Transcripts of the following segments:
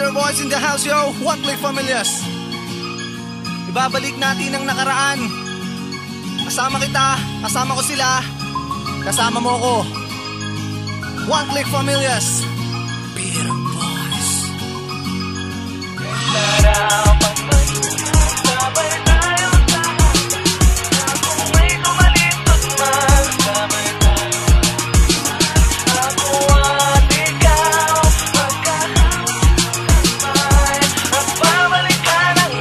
Peter Boys in the house, yo. One Click Familias. Ibabalik natin ang nakaraan. Kasama kita, kasama ko sila, kasama mo ko. One Click Familias, Peter Boys. Narapan man, sabay tayo sa kung may kumalisot man, sabay tayo. Ako at ikaw, magkakasabay, at babalikan ang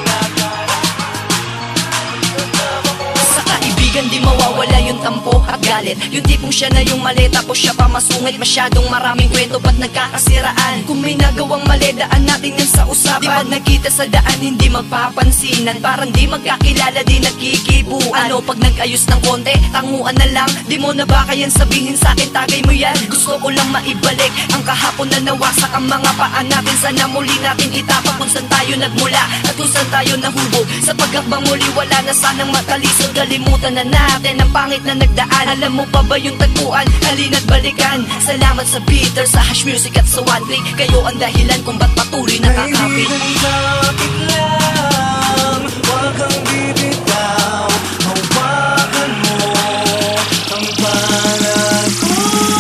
sa kaibigan di mawawala yung tampo at galit. Yung tipong siya na yung mali, tapos siya pa masungit. Masyadong maraming kwento, ba't nagkakasiraan? Kung may nagawang mali, daan natin yan sa usapan. Di pag nagkita sa daan, hindi magpapansinan. Parang di magkakilala, di nagkikibuan. Ano pag nag-ayos ng konti, tanguan na lang. Di mo na ba kayang sabihin sa'kin, tagay mo yan? Gusto ko lang maibalik ang kahapon na nawasak ang mga paan natin. Sana muli natin itapak kung saan tayo nagmula at kung saan tayo nahubog. Sa pagkakbang muli, wala na sanang matalisod. Kalimutan na natin ang pangit na nagdaan. Alam mo pa ba yung tagpuan? Halina't balikan. Salamat sa Peter, sa Hash Music at sa One Click. Kayo ang dahilan kung ba't patuloy nakakapit. Kapit lang, huwag kang bibitaw. Hawakan mo ang palad ko.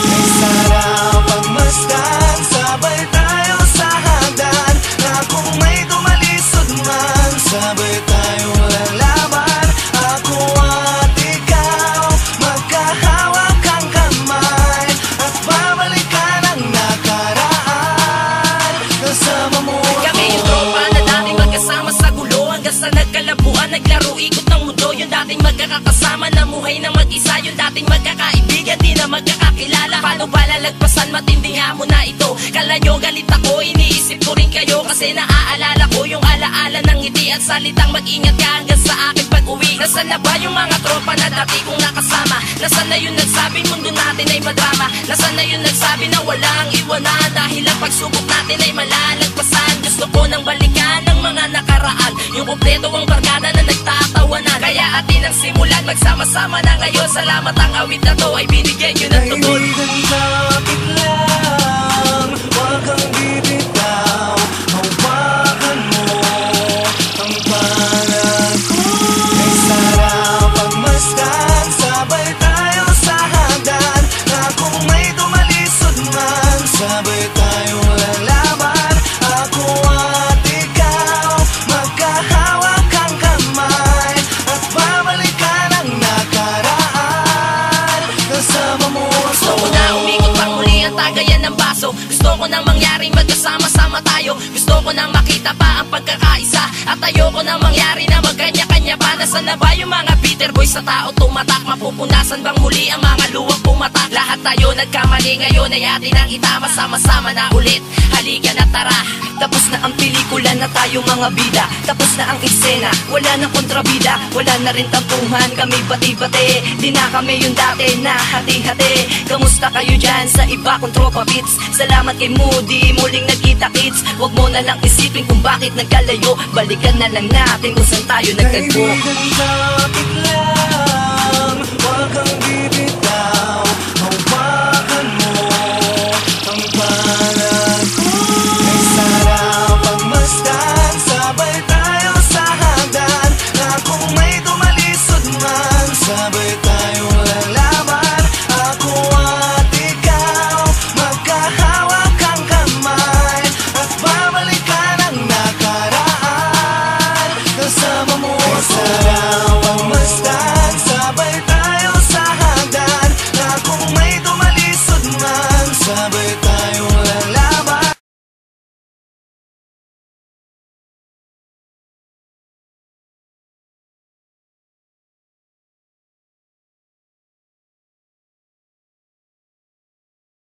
May sarap pagmasdan, sabay tayo sa hagdan. Na kung may tumalisod man, sabay tayo lalaban. Ako at ikaw, magkahawak ang kamay, at babalikan ang nakaraan. Kasama mo kami yung tropa na dating magkasama sa gulo, hanggang sa nagkalabuan, naglaro ikot ng mundo. Yung dating magkakasama, namuhay na mag-isa. Yung dating magkakaibigan, di na magkakakilala. Paano ba lalagpasan, matinding hamon na ito? Kala nyo galit ako, iniisip ko rin kayo, kasi naaalala ko yung alaala ng ngiti at salitang mag-ingat ka hanggang sa akin pag-uwi. Nasaan na ba yung mga tropa na dati kong nakasama? Nasaan na yung nagsabing mundo natin ay madrama? Nasaan na yung nagsabi na walang iwanan, dahil ang pagsubok natin ay malalagpasan? Gusto ko nang balikan ng mga nakaraan, yung kumpleto ang barkada na nagtatawanan. Kaya atin ang simulan, magsama-sama na ngayon. Salamat ang awit na to ay binigyan nyo ng tugon. Kapit lang, huwag kang bibitaw. Hawakan mo ang palad ko. May sarap pagmasdan, sabay tayo sa hagdan. Na kung may tumalisod man, sabay tayo lalaban. Ako at ikaw, magkahawak ang kamay, at babalikan ang nakaraan. Kasama mo Gusto ko na umikot pang muli ang tagayan ng baso. Gusto ko nang mangyaring magkasama-sama tayo. Gusto ko nang makita pa ang pagkakaisa, at ayoko nang mangyari na magkanya-kanya pa. Nasaan na ba yung mga Peter Boys sa tao tumatak? Mapupunasan bang muli ang mga luwang pumatak? Lahat tayo nagkamali, ngayon ay atin ang itama. Sama-sama na ulit, halika na tara. Tapos na ang pelikula, na tayo mga bida. Tapos na ang eksena, wala nang kontrabida. Wala na rin tampuhan, kami bati-bati. Di na kami yung dati na hati-hati. Kamusta kayo dyan sa iba kong tropa pits? Salamat kay Moody, muling nagkita kids. Huwag mo na lang isipin kung bakit nagkalayo. Balikan na lang natin kung saan tayo nagtagpo. kapit lang, huwag kang bibitaw.